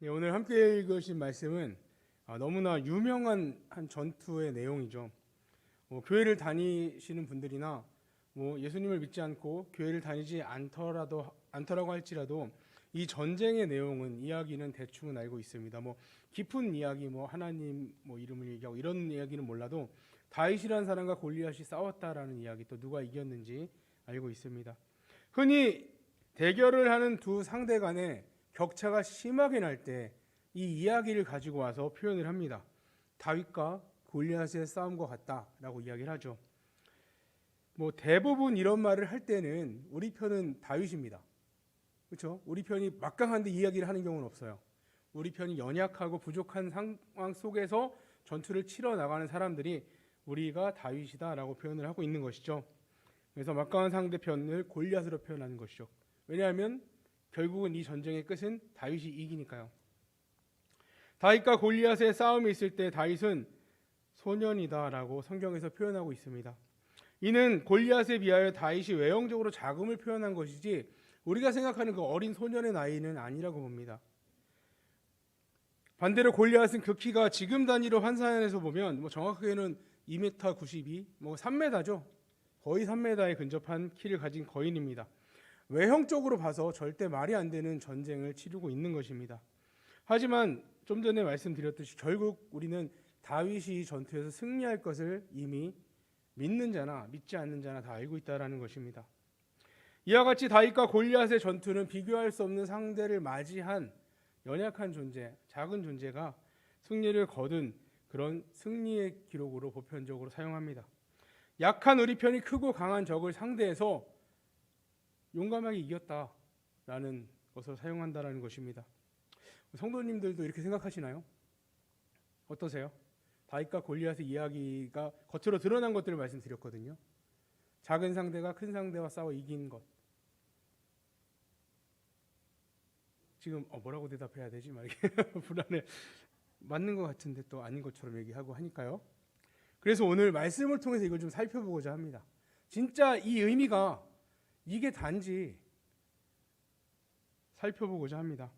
네, 오늘 함께 읽으신 말씀은 너무나 유명한 한 전투의 내용이죠. 교회를 다니시는 분들이나 예수님을 믿지 않고 교회를 다니지 않더라고 할지라도 이 전쟁의 내용은 이야기는 대충은 알고 있습니다. 깊은 이야기, 하나님 이름을 얘기하고 이런 이야기는 몰라도 다윗이라는 사람과 골리앗이 싸웠다라는 이야기, 또 누가 이겼는지 알고 있습니다. 흔히 대결을 하는 두 상대 간에 격차가 심하게 날 때 이 이야기를 가지고 와서 표현을 합니다. 다윗과 골리앗의 싸움과 같다라고 이야기를 하죠. 대부분 이런 말을 할 때는 우리 편은 다윗입니다. 그렇죠? 우리 편이 막강한데 이야기를 하는 경우는 없어요. 우리 편이 연약하고 부족한 상황 속에서 전투를 치러 나가는 사람들이 우리가 다윗이다라고 표현을 하고 있는 것이죠. 그래서 막강한 상대편을 골리앗으로 표현하는 것이죠. 왜냐하면 결국은 이 전쟁의 끝은 다윗이 이기니까요. 다윗과 골리앗의 싸움이 있을 때 다윗은 소년이다라고 성경에서 표현하고 있습니다. 이는 골리앗에 비하여 다윗이 외형적으로 작음을 표현한 것이지 우리가 생각하는 그 어린 소년의 나이는 아니라고 봅니다. 반대로 골리앗은 그 키가 지금 단위로 환산해서 보면 정확하게는 2m 92, 3m죠. 거의 3m에 근접한 키를 가진 거인입니다. 외형적으로 봐서 절대 말이 안 되는 전쟁을 치르고 있는 것입니다. 하지만 좀 전에 말씀드렸듯이 결국 우리는 다윗이 전투에서 승리할 것을 이미 믿는 자나 믿지 않는 자나 다 알고 있다라는 것입니다. 이와 같이 다윗과 골리앗의 전투는 비교할 수 없는 상대를 맞이한 연약한 존재, 작은 존재가 승리를 거둔 그런 승리의 기록으로 보편적으로 사용합니다. 약한 우리 편이 크고 강한 적을 상대해서 용감하게 이겼다라는 것을 사용한다라는 것입니다. 성도님들도 이렇게 생각하시나요? 어떠세요? 다윗과 골리앗의 이야기가 겉으로 드러난 것들을 말씀드렸거든요. 작은 상대가 큰 상대와 싸워 이긴 것. 지금 뭐라고 대답해야 되지? 막 불안해. 맞는 것 같은데 또 아닌 것처럼 얘기하고 하니까요. 그래서 오늘 말씀을 통해서 이걸 좀 살펴보고자 합니다. 진짜 이 의미가 이게 단지 살펴보고자 합니다.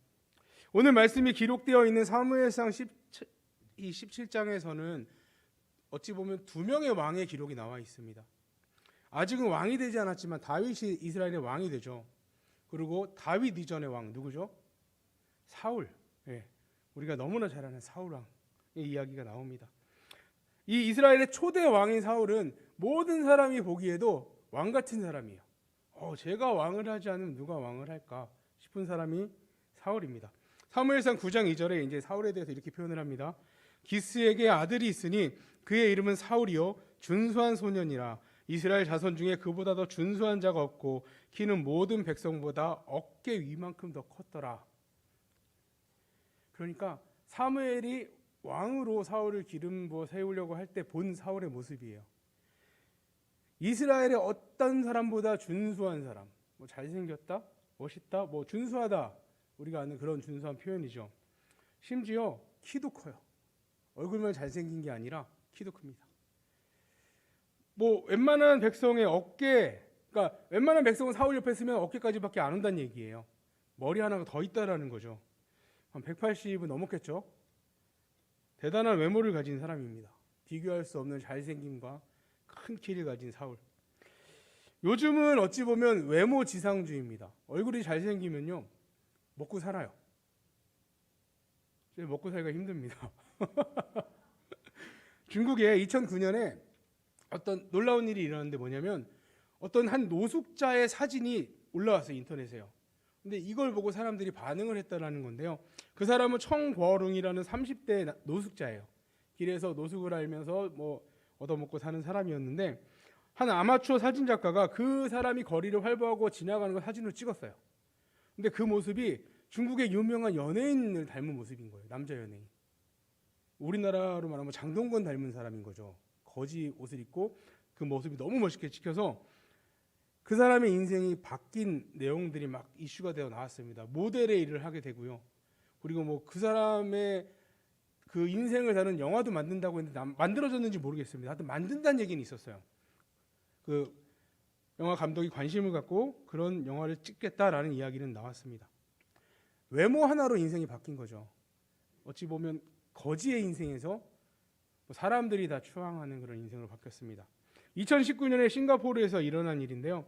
오늘 말씀이 기록되어 있는 사무엘상 17장에서는 어찌 보면 두 명의 왕의 기록이 나와 있습니다. 아직은 왕이 되지 않았지만 다윗이 이스라엘의 왕이 되죠. 그리고 다윗 이전의 왕 누구죠? 사울. 우리가 너무나 잘 아는 사울 왕의 이야기가 나옵니다. 이 이스라엘의 초대 왕인 사울은 모든 사람이 보기에도 왕 같은 사람이에요. 제가 왕을 하지 않으면 누가 왕을 할까 싶은 사람이 사울입니다. 사무엘상 9장 2절에 이제 사울에 대해서 이렇게 표현을 합니다. 기스에게 아들이 있으니 그의 이름은 사울이요 준수한 소년이라. 이스라엘 자손 중에 그보다 더 준수한 자가 없고 키는 모든 백성보다 어깨 위만큼 더 컸더라. 그러니까 사무엘이 왕으로 사울을 기름 부어 세우려고 할 때 본 사울의 모습이에요. 이스라엘의 어떤 사람보다 준수한 사람, 잘생겼다, 멋있다, 준수하다, 우리가 아는 그런 준수한 표현이죠. 심지어 키도 커요. 얼굴만 잘생긴 게 아니라 키도 큽니다. 웬만한 백성의 그러니까 웬만한 백성은 사울 옆에 있으면 어깨까지밖에 안 온다는 얘기예요. 머리 하나가 더 있다라는 거죠. 한 180은 넘었겠죠. 대단한 외모를 가진 사람입니다. 비교할 수 없는 잘생김과 큰 키를 가진 사울. 요즘은 어찌 보면 외모 지상주의입니다. 얼굴이 잘생기면요 먹고 살아요. 먹고 살기가 힘듭니다. 중국에 2009년에 어떤 놀라운 일이 일어났는데 뭐냐면 어떤 한 노숙자의 사진이 올라왔어요, 인터넷에요. 근데 이걸 보고 사람들이 반응을 했다라는 건데요. 그 사람은 청궈룽이라는 30대 노숙자예요. 길에서 노숙을 하면서 얻어먹고 사는 사람이었는데 한 아마추어 사진 작가가 그 사람이 거리를 활보하고 지나가는 걸 사진으로 찍었어요. 근데 그 모습이 중국의 유명한 연예인을 닮은 모습인 거예요. 남자 연예인. 우리나라로 말하면 장동건 닮은 사람인 거죠. 거지 옷을 입고 그 모습이 너무 멋있게 찍혀서 그 사람의 인생이 바뀐 내용들이 막 이슈가 되어 나왔습니다. 모델의 일을 하게 되고요. 그리고 그 사람의 그 인생을 다룬 영화도 만든다고 했는데 만들어졌는지 모르겠습니다. 하여튼 만든다는 얘기는 있었어요. 그 영화 감독이 관심을 갖고 그런 영화를 찍겠다라는 이야기는 나왔습니다. 외모 하나로 인생이 바뀐 거죠. 어찌 보면 거지의 인생에서 사람들이 다 추앙하는 그런 인생으로 바뀌었습니다. 2019년에 싱가포르에서 일어난 일인데요.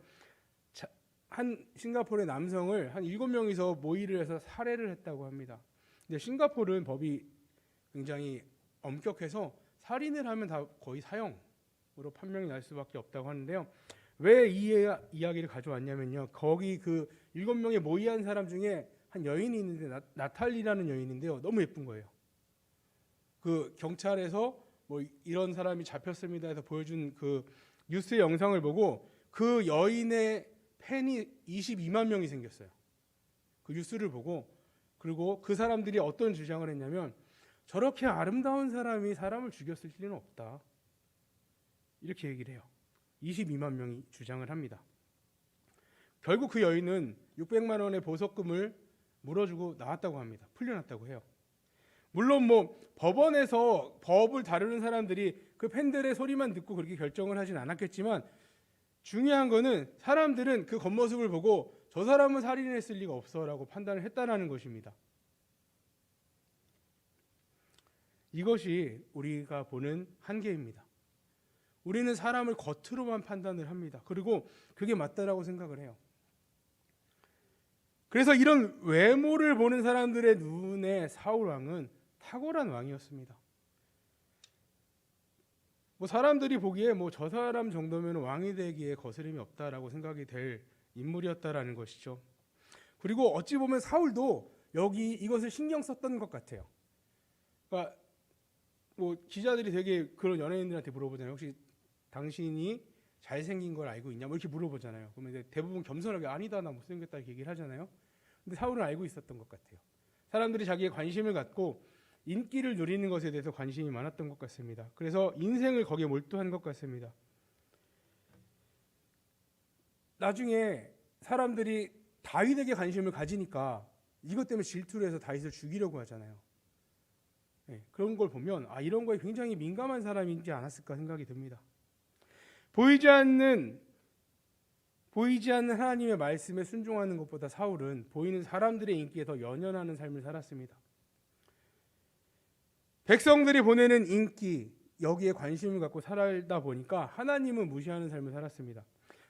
한 싱가포르의 남성을 한 7명이서 모의를 해서 살해를 했다고 합니다. 근데 싱가포르는 법이 굉장히 엄격해서 살인을 하면 다 거의 사형으로 판명이 날 수밖에 없다고 하는데요. 왜 이 이야기를 가져왔냐면요. 거기 그 7명의 모의한 사람 중에 한 여인이 있는데 나탈리라는 여인인데요. 너무 예쁜 거예요. 그 경찰에서 뭐 이런 사람이 잡혔습니다 해서 보여준 그 뉴스 영상을 보고 그 여인의 팬이 22만 명이 생겼어요. 그 뉴스를 보고. 그리고 그 사람들이 어떤 주장을 했냐면 저렇게 아름다운 사람이 사람을 죽였을 리는 없다. 이렇게 얘기를 해요. 22만 명이 주장을 합니다. 결국 그 여인은 600만 원의 보석금을 물어주고 나왔다고 합니다. 풀려났다고 해요. 물론 뭐 법원에서 법을 다루는 사람들이 그 팬들의 소리만 듣고 그렇게 결정을 하진 않았겠지만 중요한 거는 사람들은 그 겉모습을 보고 저 사람은 살인했을 리가 없어라고 판단을 했다는 것입니다. 이것이 우리가 보는 한계입니다. 우리는 사람을 겉으로만 판단을 합니다. 그리고 그게 맞다라고 생각을 해요. 그래서 이런 외모를 보는 사람들의 눈에 사울 왕은 탁월한 왕이었습니다. 뭐 사람들이 보기에 뭐 저 사람 정도면 왕이 되기에 거스름이 없다라고 생각이 될 인물이었다라는 것이죠. 그리고 어찌 보면 사울도 여기 이것을 신경 썼던 것 같아요. 그러니까 뭐 기자들이 되게 그런 연예인들한테 물어보잖아요. 혹시 당신이 잘생긴 걸 알고 있냐? 뭐 이렇게 물어보잖아요. 그러면 이제 대부분 겸손하게 아니다, 나 못생겼다 이렇게 얘기를 하잖아요. 근데 사울은 알고 있었던 것 같아요. 사람들이 자기의 관심을 갖고 인기를 누리는 것에 대해서 관심이 많았던 것 같습니다. 그래서 인생을 거기에 몰두한 것 같습니다. 나중에 사람들이 다윗에게 관심을 가지니까 이것 때문에 질투를 해서 다윗을 죽이려고 하잖아요. 네, 그런 걸 보면 이런 거에 굉장히 민감한 사람이지 않았을까 생각이 듭니다. 보이지 않는 하나님의 말씀에 순종하는 것보다 사울은 보이는 사람들의 인기에 더 연연하는 삶을 살았습니다. 백성들이 보내는 인기, 여기에 관심을 갖고 살다 보니까 하나님은 무시하는 삶을 살았습니다.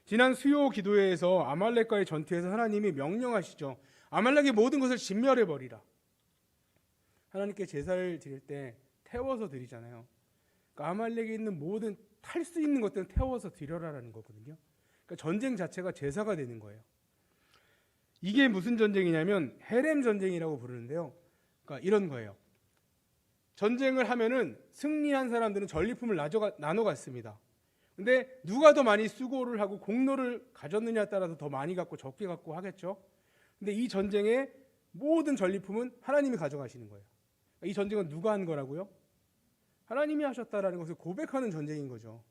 지난 수요 기도회에서 아말렉과의 전투에서 하나님이 명령하시죠. 아말렉의 모든 것을 진멸해버리라. 하나님께 제사를 드릴 때 태워서 드리잖아요. 그러니까 아말렉에 있는 모든 탈 수 있는 것들은 태워서 드려라라는 거거든요. 그러니까 전쟁 자체가 제사가 되는 거예요. 이게 무슨 전쟁이냐면 헤렘 전쟁이라고 부르는데요. 그러니까 이런 거예요. 전쟁을 하면은 승리한 사람들은 전리품을 나눠 갔습니다. 근데 누가 더 많이 수고를 하고 공로를 가졌느냐에 따라서 더 많이 갖고 적게 갖고 하겠죠. 근데 이 전쟁의 모든 전리품은 하나님이 가져가시는 거예요. 이 전쟁은 누가 한 거라고요? 하나님이 하셨다라는 것을 고백하는 전쟁인 거죠.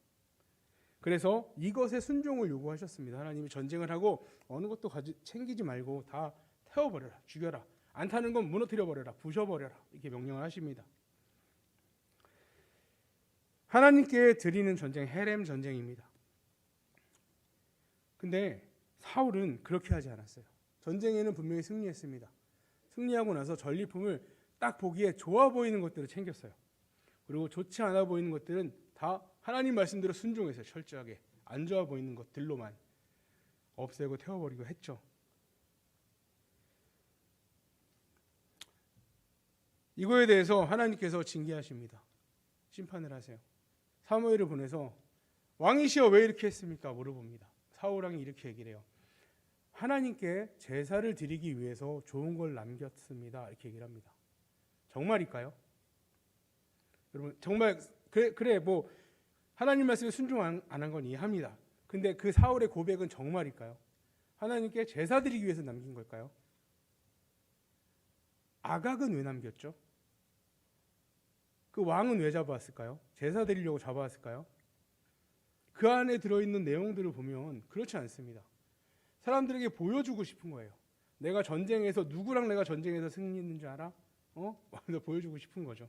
그래서 이것에 순종을 요구하셨습니다. 하나님이 전쟁을 하고 어느 것도 챙기지 말고 다 태워버려라, 죽여라. 안 타는 건 무너뜨려버려라, 부셔버려라. 이렇게 명령을 하십니다. 하나님께 드리는 전쟁, 헤렘 전쟁입니다. 근데 사울은 그렇게 하지 않았어요. 전쟁에는 분명히 승리했습니다. 승리하고 나서 전리품을 딱 보기에 좋아 보이는 것들을 챙겼어요. 그리고 좋지 않아 보이는 것들은 다 하나님 말씀대로 순종해서 철저하게 안 좋아 보이는 것들로만 없애고 태워버리고 했죠. 이거에 대해서 하나님께서 징계하십니다. 심판을 하세요. 사무엘을 보내서 왕이시여 왜 이렇게 했습니까? 물어봅니다. 사울 왕이 이렇게 얘기를 해요. 하나님께 제사를 드리기 위해서 좋은 걸 남겼습니다. 이렇게 얘기를 합니다. 정말일까요? 여러분 정말 그래 뭐 하나님 말씀에 순종 안 한 건 이해합니다. 근데 그 사울의 고백은 정말일까요? 하나님께 제사 드리기 위해서 남긴 걸까요? 아각은 왜 남겼죠? 그 왕은 왜 잡아왔을까요? 제사 드리려고 잡아왔을까요? 그 안에 들어있는 내용들을 보면 그렇지 않습니다. 사람들에게 보여주고 싶은 거예요. 내가 전쟁에서 누구랑 내가 전쟁에서 승리했는 줄 알아? 보여주고 싶은 거죠.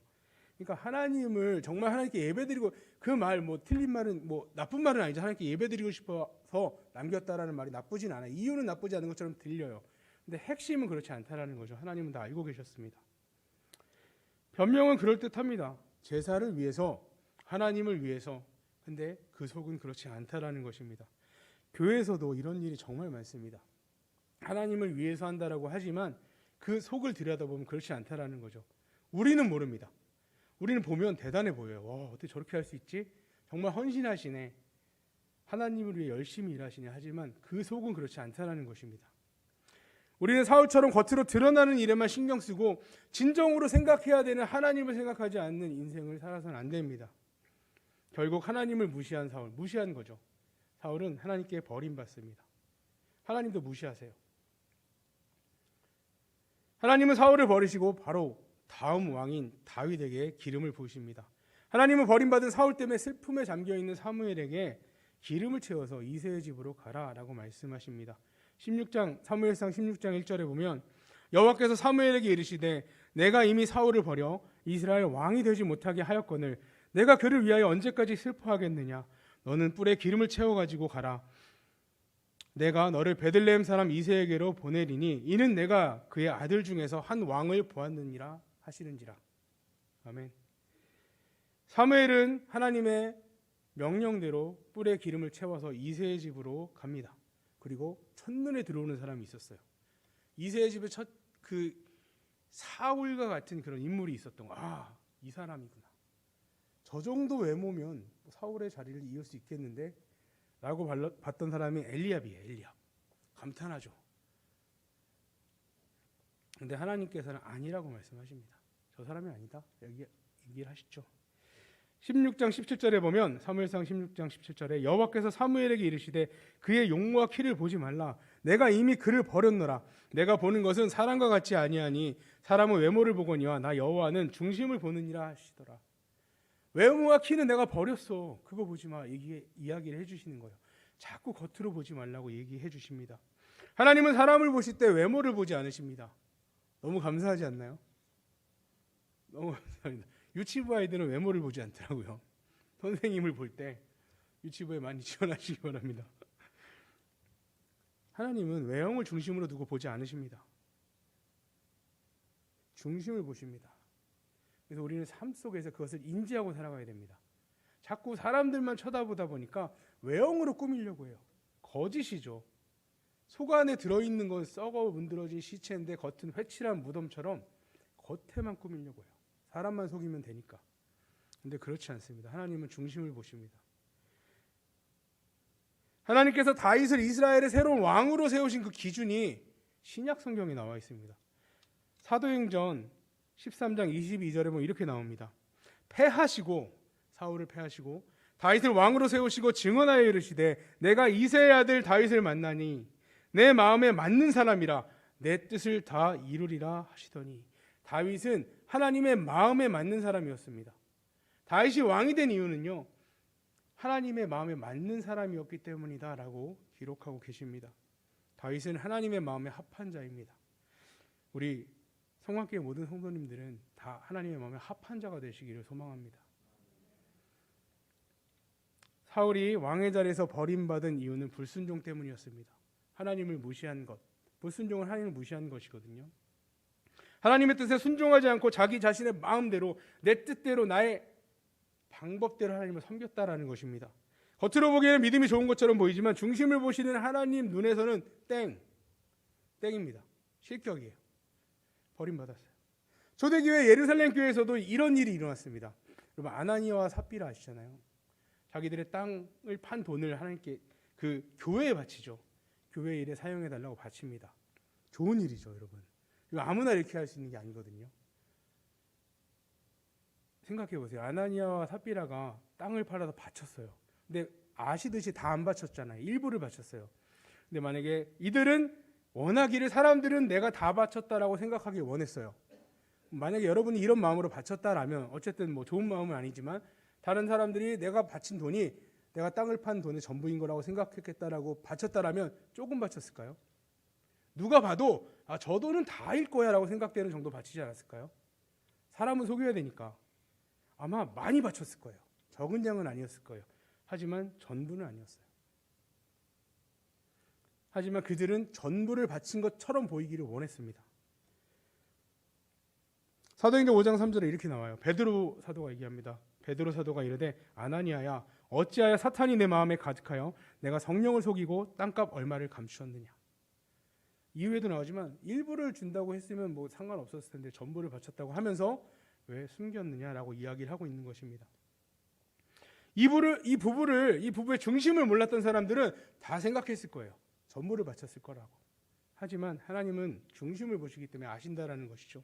그러니까 하나님을 정말 하나님께 예배드리고 그 말 뭐 틀린 말은 뭐 나쁜 말은 아니죠. 하나님께 예배드리고 싶어서 남겼다라는 말이 나쁘진 않아요. 이유는 나쁘지 않은 것처럼 들려요. 근데 핵심은 그렇지 않다라는 거죠. 하나님은 다 알고 계셨습니다. 변명은 그럴듯합니다. 제사를 위해서, 하나님을 위해서. 근데 그 속은 그렇지 않다라는 것입니다. 교회에서도 이런 일이 정말 많습니다. 하나님을 위해서 한다라고 하지만 그 속을 들여다보면 그렇지 않다라는 거죠. 우리는 모릅니다. 우리는 보면 대단해 보여요. 와, 어떻게 저렇게 할 수 있지? 정말 헌신하시네. 하나님을 위해 열심히 일하시네. 하지만 그 속은 그렇지 않다라는 것입니다. 우리는 사울처럼 겉으로 드러나는 일에만 신경 쓰고 진정으로 생각해야 되는 하나님을 생각하지 않는 인생을 살아서는 안 됩니다. 결국 하나님을 무시한 사울, 무시한 거죠. 사울은 하나님께 버림받습니다. 하나님도 무시하세요. 하나님은 사울을 버리시고 바로 다음 왕인 다윗에게 기름을 부으십니다. 하나님은 버림받은 사울 때문에 슬픔에 잠겨있는 사무엘에게 기름을 채워서 이새의 집으로 가라라고 말씀하십니다. 16장 사무엘상 16장 1절에 보면 여호와께서 사무엘에게 이르시되 내가 이미 사울을 버려 이스라엘 왕이 되지 못하게 하였거늘 내가 그를 위하여 언제까지 슬퍼하겠느냐. 너는 뿔에 기름을 채워가지고 가라. 내가 너를 베들레헴 사람 이새에게로 보내리니 이는 내가 그의 아들 중에서 한 왕을 보았느니라 하시는지라. 아멘. 사무엘은 하나님의 명령대로 뿔에 기름을 채워서 이새의 집으로 갑니다. 그리고 첫눈에 들어오는 사람이 있었어요. 이새의 집에 그 사울과 같은 그런 인물이 있었던 거. 아, 이 사람이구나. 저 정도 외모면 사울의 자리를 이을 수 있겠는데 라고 봤던 사람이 엘리압이에요. 엘리압. 감탄하죠. 근데 하나님께서는 아니라고 말씀하십니다. 저 사람이 아니다. 여기 얘기를 하시죠. 16장 17절에 보면 사무엘상 16장 17절에 여호와께서 사무엘에게 이르시되 그의 용모와 키를 보지 말라. 내가 이미 그를 버렸노라. 내가 보는 것은 사람과 같지 아니하니 사람은 외모를 보거니와 나 여호와는 중심을 보느니라 하시더라. 외모와 키는 내가 버렸어. 그거 보지 마. 이야기를 해주시는 거예요. 자꾸 겉으로 보지 말라고 얘기해 주십니다. 하나님은 사람을 보실 때 외모를 보지 않으십니다. 너무 감사하지 않나요? 너무 감사합니다. 유치부 아이들은 외모를 보지 않더라고요. 선생님을 볼 때 유치부에 많이 지원하시기 바랍니다. 하나님은 외형을 중심으로 두고 보지 않으십니다. 중심을 보십니다. 그래서 우리는 삶 속에서 그것을 인지하고 살아가야 됩니다. 자꾸 사람들만 쳐다보다 보니까 외형으로 꾸미려고 해요. 거짓이죠. 속 안에 들어있는 건 썩어 문드러진 시체인데 겉은 회칠한 무덤처럼 겉에만 꾸미려고 해요. 사람만 속이면 되니까. 근데 그렇지 않습니다. 하나님은 중심을 보십니다. 하나님께서 다윗을 이스라엘의 새로운 왕으로 세우신 그 기준이 신약 성경에 나와 있습니다. 사도행전 13장 22절에 보면 이렇게 나옵니다. 사울을 패하시고 다윗을 왕으로 세우시고 증언하여 이르시되 내가 이새의 아들 다윗을 만나니 내 마음에 맞는 사람이라 내 뜻을 다 이루리라 하시더니 다윗은 하나님의 마음에 맞는 사람이었습니다. 다윗이 왕이 된 이유는요, 하나님의 마음에 맞는 사람이었기 때문이다 라고 기록하고 계십니다. 다윗은 하나님의 마음에 합한 자입니다. 우리 성황교회 모든 성도님들은 다 하나님의 마음에 합한 자가 되시기를 소망합니다. 사울이 왕의 자리에서 버림받은 이유는 불순종 때문이었습니다. 하나님을 무시한 것, 불순종은 하나님을 무시한 것이거든요. 하나님의 뜻에 순종하지 않고 자기 자신의 마음대로 내 뜻대로 나의 방법대로 하나님을 섬겼다라는 것입니다. 겉으로 보기에는 믿음이 좋은 것처럼 보이지만 중심을 보시는 하나님 눈에서는 땡입니다. 실격이에요. 버림받았어요. 초대교회 예루살렘 교회에서도 이런 일이 일어났습니다. 여러분 아나니아와 삽비라 아시잖아요. 자기들의 땅을 판 돈을 하나님께 그 교회에 바치죠. 교회 일에 사용해 달라고 바칩니다. 좋은 일이죠, 여러분. 이거 아무나 이렇게 할 수 있는 게 아니거든요. 생각해 보세요. 아나니아와 삽비라가 땅을 팔아서 바쳤어요. 근데 아시듯이 다 안 바쳤잖아요. 일부를 바쳤어요. 근데 만약에 이들은 원하기를 사람들은 내가 다 바쳤다라고 생각하기 원했어요. 만약에 여러분이 이런 마음으로 바쳤다라면 어쨌든 뭐 좋은 마음은 아니지만 다른 사람들이 내가 바친 돈이 내가 땅을 판 돈의 전부인 거라고 생각했겠다라고 바쳤다라면 조금 바쳤을까요? 누가 봐도 저 돈은 다일 거야 라고 생각되는 정도 바치지 않았을까요? 사람은 속여야 되니까 아마 많이 바쳤을 거예요. 적은 양은 아니었을 거예요. 하지만 전부는 아니었어요. 하지만 그들은 전부를 바친 것처럼 보이기를 원했습니다. 사도행전 5장 3절에 이렇게 나와요. 베드로 사도가 얘기합니다. 베드로 사도가 이르되 아나니아야 어찌하여 사탄이 내 마음에 가득하여 내가 성령을 속이고 땅값 얼마를 감추었느냐. 이후에도 나오지만 일부를 준다고 했으면 뭐 상관없었을 텐데 전부를 바쳤다고 하면서 왜 숨겼느냐라고 이야기를 하고 있는 것입니다. 이 부부의 중심을 몰랐던 사람들은 다 생각했을 거예요. 전부를 바쳤을 거라고. 하지만 하나님은 중심을 보시기 때문에 아신다라는 것이죠.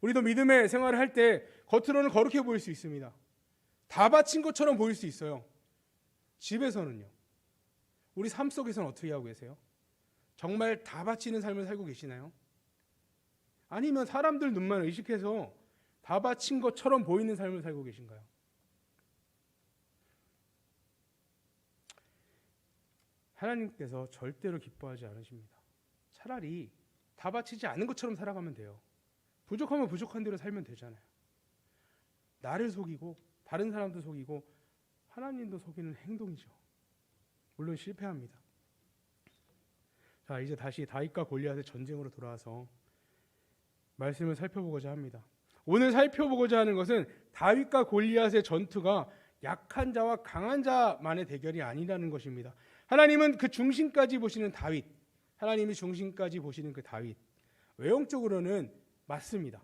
우리도 믿음의 생활을 할 때 겉으로는 거룩해 보일 수 있습니다. 다 바친 것처럼 보일 수 있어요. 집에서는요. 우리 삶 속에서는 어떻게 하고 계세요? 정말 다 바치는 삶을 살고 계시나요? 아니면 사람들 눈만 의식해서 다 바친 것처럼 보이는 삶을 살고 계신가요? 하나님께서 절대로 기뻐하지 않으십니다. 차라리 다 바치지 않은 것처럼 살아가면 돼요. 부족하면 부족한 대로 살면 되잖아요. 나를 속이고 다른 사람도 속이고 하나님도 속이는 행동이죠. 물론 실패합니다. 자, 이제 다시 다윗과 골리앗의 전쟁으로 돌아와서 말씀을 살펴보고자 합니다. 오늘 살펴보고자 하는 것은 다윗과 골리앗의 전투가 약한 자와 강한 자만의 대결이 아니라는 것입니다. 하나님은 그 중심까지 보시는 다윗, 하나님이 중심까지 보시는 그 다윗, 외형적으로는 맞습니다.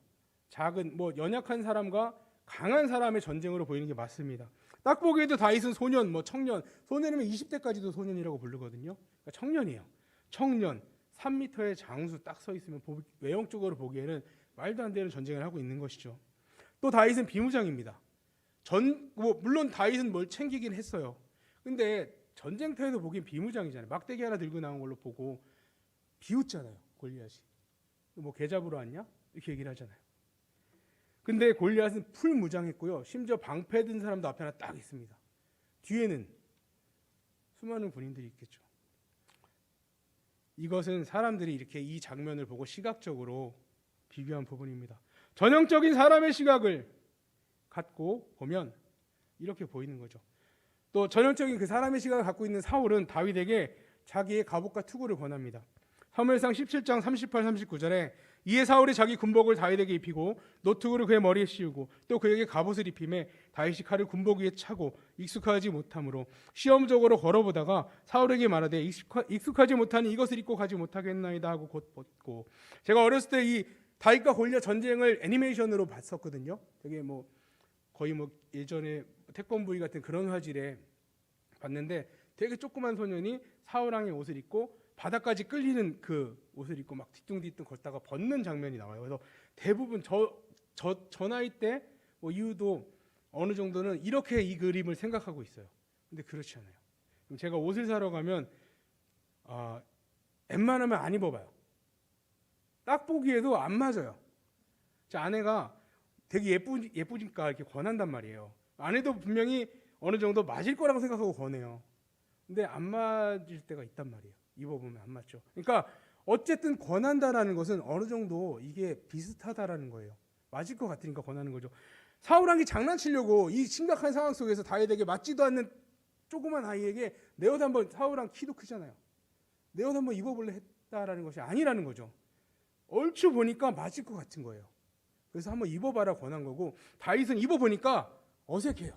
작은 연약한 사람과 강한 사람의 전쟁으로 보이는 게 맞습니다. 딱 보기에도 다윗은 소년, 청년, 소년이면 20대까지도 소년이라고 부르거든요. 그러니까 청년이에요. 청년, 3m의 장수 딱 서 있으면 외형적으로 보기에는 말도 안 되는 전쟁을 하고 있는 것이죠. 또 다윗은 비무장입니다. 물론 다윗은 뭘 챙기긴 했어요. 근데 전쟁터에서 보기엔 비무장이잖아요. 막대기 하나 들고 나온 걸로 보고 비웃잖아요. 골리앗이. 개 잡으러 왔냐? 이렇게 얘기를 하잖아요. 근데 골리앗은 풀무장했고요. 심지어 방패 든 사람도 앞에 하나 딱 있습니다. 뒤에는 수많은 군인들이 있겠죠. 이것은 사람들이 이렇게 이 장면을 보고 시각적으로 비교한 부분입니다. 전형적인 사람의 시각을 갖고 보면 이렇게 보이는 거죠. 또 전형적인 그 사람의 시각을 갖고 있는 사울은 다윗에게 자기의 갑옷과 투구를 권합니다. 사무엘상 17장 38, 39절에 이에 사울이 자기 군복을 다윗에게 입히고 노투구를 그의 머리에 씌우고 또 그에게 갑옷을 입히매 다윗이 칼을 군복 위에 차고 익숙하지 못하므로 시험적으로 걸어보다가 사울에게 말하되 익숙하지 못하니 이것을 입고 가지 못하겠나이다 하고 곧 벗고. 제가 어렸을 때 이 다윗과 골리앗 전쟁을 애니메이션으로 봤었거든요. 되게 거의 예전에 태권브이 같은 그런 화질에 봤는데 되게 조그만 소년이 사울왕의 옷을 입고 바닥까지 끌리는 그 옷을 입고 막 뒤뚱뒤뚱 걷다가 벗는 장면이 나와요. 그래서 대부분 저 나이 때 이유도 어느 정도는 이렇게 이 그림을 생각하고 있어요. 근데 그렇지 않아요. 제가 옷을 사러 가면 웬만하면 안 입어봐요. 딱 보기에도 안 맞아요. 제 아내가 되게 예쁘니까 이렇게 권한단 말이에요. 아내도 분명히 어느 정도 맞을 거라고 생각하고 권해요. 근데 안 맞을 때가 있단 말이에요. 입어보면 안 맞죠. 그러니까 어쨌든 권한다라는 것은 어느 정도 이게 비슷하다라는 거예요. 맞을 것 같으니까 권하는 거죠. 사울왕이 장난치려고 이 심각한 상황 속에서 다윗에게 맞지도 않는 조그만 아이에게 내 옷 한번, 사울왕 키도 크잖아요. 내 옷 한번 입어볼래 했다라는 것이 아니라는 거죠. 얼추 보니까 맞을 것 같은 거예요. 그래서 한번 입어봐라 권한 거고, 다윗은 입어보니까 어색해요.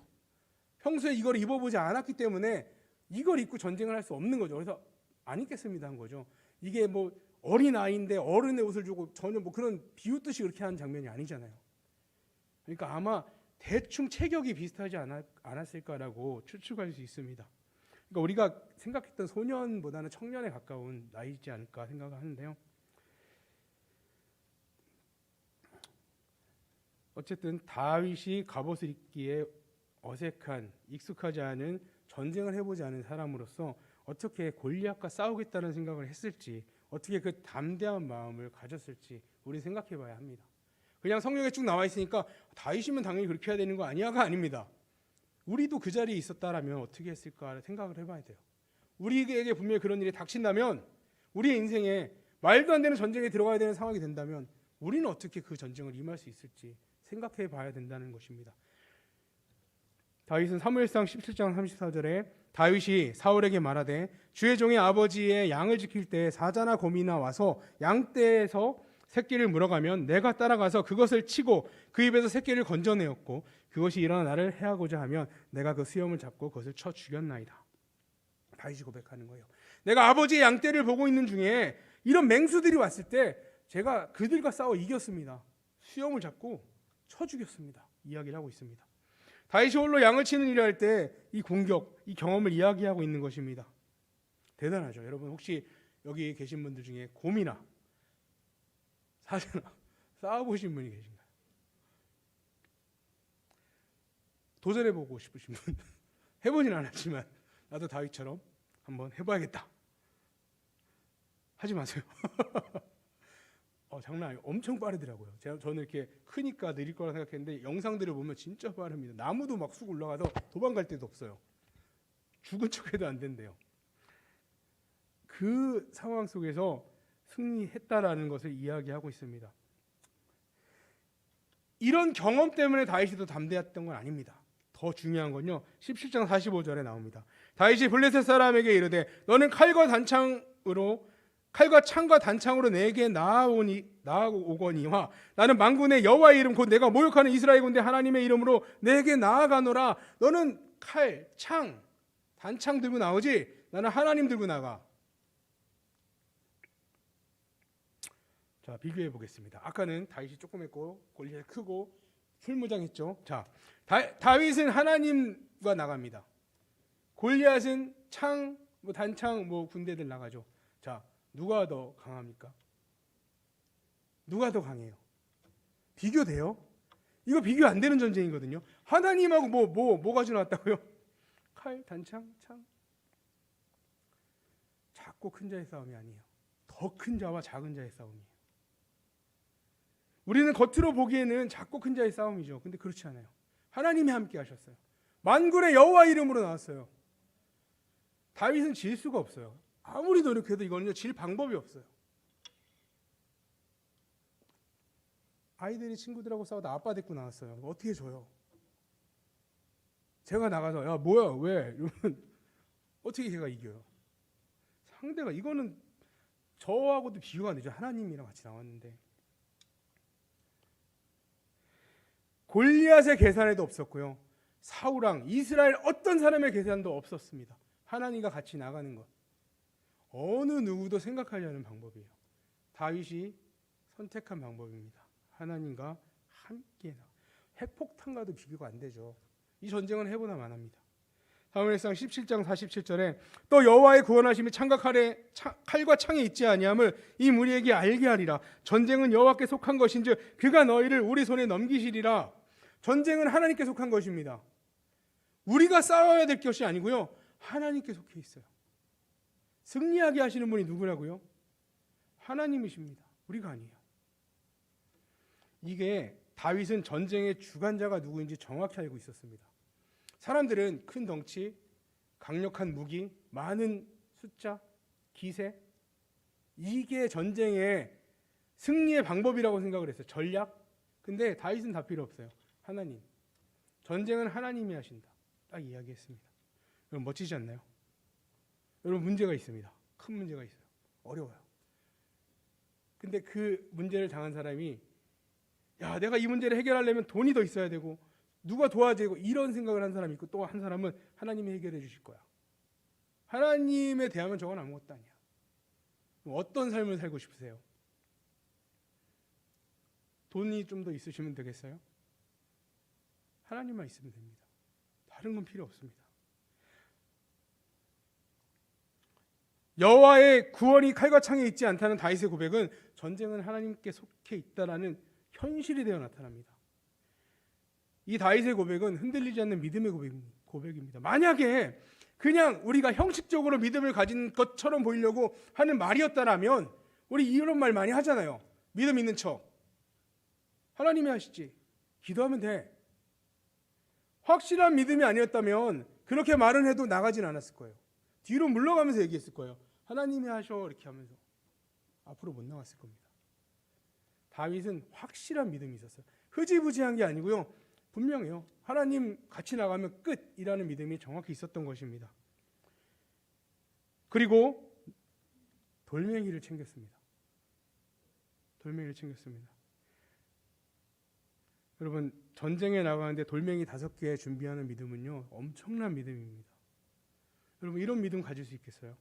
평소에 이걸 입어보지 않았기 때문에 이걸 입고 전쟁을 할 수 없는 거죠. 그래서 안 입겠습니다 한 거죠. 이게 어린 아이인데 어른의 옷을 주고 전혀 그런 비웃듯이 그렇게 하는 장면이 아니잖아요. 그러니까 아마 대충 체격이 비슷하지 않았을까라고 추측할 수 있습니다. 그러니까 우리가 생각했던 소년보다는 청년에 가까운 나이지 않을까 생각하는데요. 어쨌든 다윗이 갑옷을 입기에 어색한, 익숙하지 않은, 전쟁을 해보지 않은 사람으로서 어떻게 골리앗과 싸우겠다는 생각을 했을지, 어떻게 그 담대한 마음을 가졌을지 우리 생각해 봐야 합니다. 그냥 성경에 쭉 나와 있으니까 다윗이면 당연히 그렇게 해야 되는 거 아니야가 아닙니다. 우리도 그 자리에 있었다라면 어떻게 했을까 생각을 해봐야 돼요. 우리에게 분명히 그런 일이 닥친다면, 우리의 인생에 말도 안 되는 전쟁에 들어가야 되는 상황이 된다면 우리는 어떻게 그 전쟁을 임할 수 있을지 생각해 봐야 된다는 것입니다. 다윗은 사무엘상 17장 34절에 다윗이 사울에게 말하되 주의 종의 아버지의 양을 지킬 때 사자나 곰이나 와서 양떼에서 새끼를 물어가면 내가 따라가서 그것을 치고 그 입에서 새끼를 건져내었고 그것이 일어나 나를 해하고자 하면 내가 그 수염을 잡고 그것을 쳐 죽였나이다. 다윗이 고백하는 거예요. 내가 아버지의 양떼를 보고 있는 중에 이런 맹수들이 왔을 때 제가 그들과 싸워 이겼습니다. 수염을 잡고 쳐 죽였습니다. 이야기를 하고 있습니다. 다윗이 홀로 양을 치는 일을 할 때 이 공격, 이 경험을 이야기하고 있는 것입니다. 대단하죠. 여러분 혹시 여기 계신 분들 중에 곰이나 사자나 싸워보신 분이 계신가요? 도전해보고 싶으신 분? 해보진 않았지만 나도 다윗처럼 한번 해봐야겠다. 하지 마세요. 장난 아니에요. 엄청 빠르더라고요. 저는 이렇게 크니까 느릴 거라 생각했는데 영상들을 보면 진짜 빠릅니다. 나무도 막 쑥 올라가서 도망갈 데도 없어요. 죽은 척해도 안 된대요. 그 상황 속에서 승리했다라는 것을 이야기하고 있습니다. 이런 경험 때문에 다윗이 더 담대했던 건 아닙니다. 더 중요한 건요. 17장 45절에 나옵니다. 다윗이 블레셋 사람에게 이르되 너는 칼과 창과 단창으로 내게 나아오거니와 나는 만군의 여호와의 이름 곧 내가 모욕하는 이스라엘 군대 하나님의 이름으로 내게 나아가노라. 너는 칼, 창, 단창 들고 나오지 나는 하나님 들고 나가. 자, 비교해 보겠습니다. 아까는 다윗이 조그맣고 골리앗이 크고 풀무장했죠. 자, 다윗은 하나님과 나갑니다. 골리앗은 창, 단창, 군대들 나가죠. 자, 누가 더 강합니까? 누가 더 강해요? 비교돼요? 이거 비교 안 되는 전쟁이거든요. 하나님하고 뭐가 지나왔다고요? 칼, 단창, 창. 작고 큰 자의 싸움이 아니에요. 더 큰 자와 작은 자의 싸움이에요. 우리는 겉으로 보기에는 작고 큰 자의 싸움이죠. 근데 그렇지 않아요. 하나님이 함께 하셨어요. 만군의 여호와 이름으로 나왔어요. 다윗은 질 수가 없어요. 아무리 노력해도 이거는요, 질 방법이 없어요. 아이들이 친구들하고 싸우다 아빠 데리고 나왔어요. 어떻게 져요? 제가 나가서 야 뭐야 왜? 이러면 어떻게 걔가 이겨요? 상대가 이거는 저하고도 비교가 안 되죠. 하나님이랑 같이 나왔는데. 골리앗의 계산에도 없었고요. 사울왕, 이스라엘 어떤 사람의 계산도 없었습니다. 하나님과 같이 나가는 것. 어느 누구도 생각하지 않은 방법이에요. 다윗이 선택한 방법입니다. 하나님과 함께 나가. 핵폭탄과도 비교가 안 되죠. 이 전쟁은 해보나 마나입니다. 사무엘상 17장 47절에 또 여호와의 구원하심이 칼과 창에 있지 아니함을 이 무리에게 알게 하리라. 전쟁은 여호와께 속한 것인즉 그가 너희를 우리 손에 넘기시리라. 전쟁은 하나님께 속한 것입니다. 우리가 싸워야 될 것이 아니고요. 하나님께 속해 있어요. 승리하게 하시는 분이 누구라고요? 하나님이십니다. 우리가 아니에요. 이게 다윗은 전쟁의 주관자가 누구인지 정확히 알고 있었습니다. 사람들은 큰 덩치, 강력한 무기, 많은 숫자, 기세, 이게 전쟁의 승리의 방법이라고 생각을 했어요. 전략. 근데 다윗은 다 필요 없어요. 하나님. 전쟁은 하나님이 하신다. 딱 이야기했습니다. 여러분 멋지지 않나요? 여러분 문제가 있습니다. 큰 문제가 있어요. 어려워요. 근데 그 문제를 당한 사람이 야, 내가 이 문제를 해결하려면 돈이 더 있어야 되고 누가 도와야 되고 이런 생각을 한 사람이 있고 또 한 사람은 하나님이 해결해 주실 거야. 하나님에 대하면 저건 아무것도 아니야. 어떤 삶을 살고 싶으세요? 돈이 좀 더 있으시면 되겠어요? 하나님만 있으면 됩니다. 다른 건 필요 없습니다. 여호와의 구원이 칼과 창에 있지 않다는 다윗의 고백은 전쟁은 하나님께 속해 있다라는 현실이 되어 나타납니다. 이 다윗의 고백은 흔들리지 않는 믿음의 고백입니다. 만약에 그냥 우리가 형식적으로 믿음을 가진 것처럼 보이려고 하는 말이었다라면 우리 이런 말 많이 하잖아요. 믿음 있는 척. 하나님이 하시지. 기도하면 돼. 확실한 믿음이 아니었다면 그렇게 말은 해도 나가진 않았을 거예요. 뒤로 물러가면서 얘기했을 거예요. 하나님이 하셔 이렇게 하면서 앞으로 못 나갔을 겁니다. 다윗은 확실한 믿음이 있었어요. 흐지부지한 게 아니고요. 분명해요. 하나님 같이 나가면 끝이라는 믿음이 정확히 있었던 것입니다. 그리고 돌멩이를 챙겼습니다. 돌멩이를 챙겼습니다. 여러분, 전쟁에 나가는데 돌멩이 5개 준비하는 믿음은요, 엄청난 믿음입니다. 여러분, 이런 믿음 가질 수 있겠어요?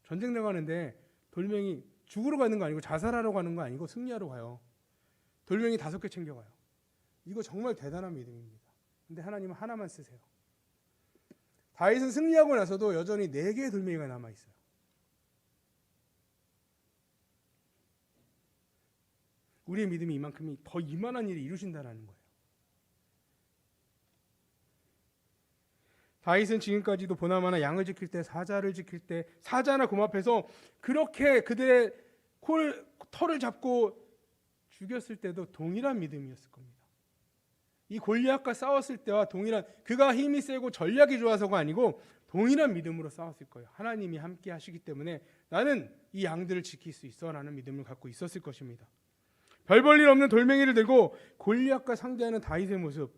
전쟁 나가는데 돌멩이 죽으러 가는 거 아니고 자살하러 가는 거 아니고 승리하러 가요. 돌멩이 5개 챙겨가요. 이거 정말 대단한 믿음입니다. 근데 하나님은 하나만 쓰세요. 다윗은 승리하고 나서도 여전히 4개의 돌멩이가 남아있어요. 우리의 믿음이 이만큼이 더 이만한 일을 이루신다는 거예요. 다윗은 지금까지도 보나마나 양을 지킬 때, 사자를 지킬 때, 사자나 곰 앞에서 그렇게 그들의 털을 잡고 죽였을 때도 동일한 믿음이었을 겁니다. 이 골리앗과 싸웠을 때와 동일한, 그가 힘이 세고 전략이 좋아서가 아니고 동일한 믿음으로 싸웠을 거예요. 하나님이 함께 하시기 때문에 나는 이 양들을 지킬 수 있어 라는 믿음을 갖고 있었을 것입니다. 별 볼 일 없는 돌멩이를 들고 골리앗과 상대하는 다윗의 모습,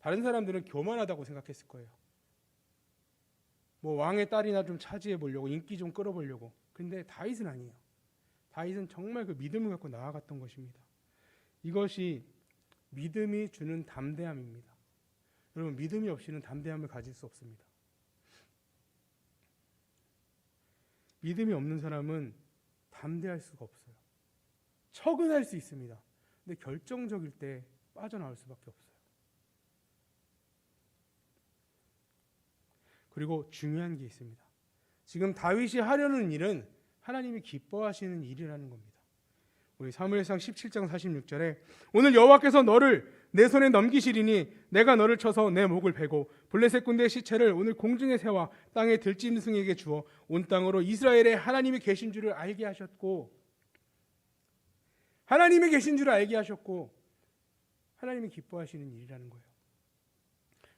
다른 사람들은 교만하다고 생각했을 거예요. 뭐 왕의 딸이나 좀 차지해 보려고, 인기 좀 끌어보려고. 근데 다윗은 아니에요. 다윗은 정말 그 믿음을 갖고 나아갔던 것입니다. 이것이 믿음이 주는 담대함입니다. 여러분, 믿음이 없이는 담대함을 가질 수 없습니다. 믿음이 없는 사람은 담대할 수가 없어요. 처근할 수 있습니다. 근데 결정적일 때 빠져나올 수밖에 없어요. 그리고 중요한 게 있습니다. 지금 다윗이 하려는 일은 하나님이 기뻐하시는 일이라는 겁니다. 우리 사무엘상 17장 46절에 오늘 여호와께서 너를 내 손에 넘기시리니 내가 너를 쳐서 내 목을 베고 블레셋 군대의 시체를 오늘 공중에 세워 땅의 들짐승에게 주어 온 땅으로 이스라엘의 하나님이 계신 줄을 알게 하셨고, 하나님이 계신 줄을 알게 하셨고 하나님이 기뻐하시는 일이라는 거예요.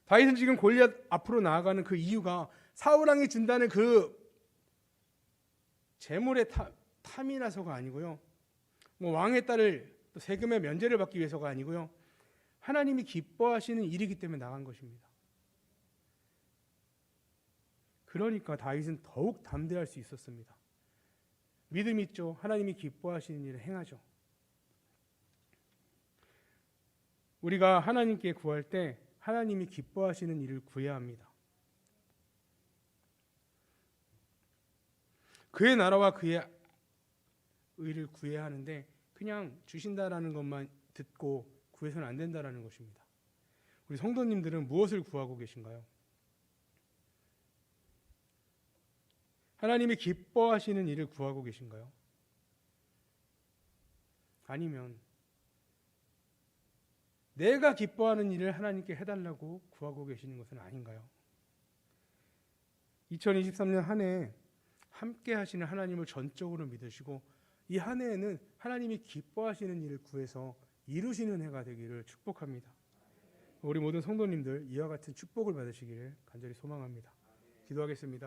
다윗은 지금 골리앗 앞으로 나아가는 그 이유가 사울왕이 준다는 그 재물의 탐이 나서가 아니고요, 뭐 왕의 딸을 또 세금의 면제를 받기 위해서가 아니고요, 하나님이 기뻐하시는 일이기 때문에 나간 것입니다. 그러니까 다윗은 더욱 담대할 수 있었습니다. 믿음 있죠. 하나님이 기뻐하시는 일을 행하죠. 우리가 하나님께 구할 때 하나님이 기뻐하시는 일을 구해야 합니다. 그의 나라와 그의 의를 구해야 하는데 그냥 주신다라는 것만 듣고 구해서는 안 된다라는 것입니다. 우리 성도님들은 무엇을 구하고 계신가요? 하나님이 기뻐하시는 일을 구하고 계신가요? 아니면 내가 기뻐하는 일을 하나님께 해달라고 구하고 계시는 것은 아닌가요? 2023년 한 해 함께 하시는 하나님을 전적으로 믿으시고 이 한 해에는 하나님이 기뻐하시는 일을 구해서 이루시는 해가 되기를 축복합니다. 우리 모든 성도님들 이와 같은 축복을 받으시기를 간절히 소망합니다. 기도하겠습니다.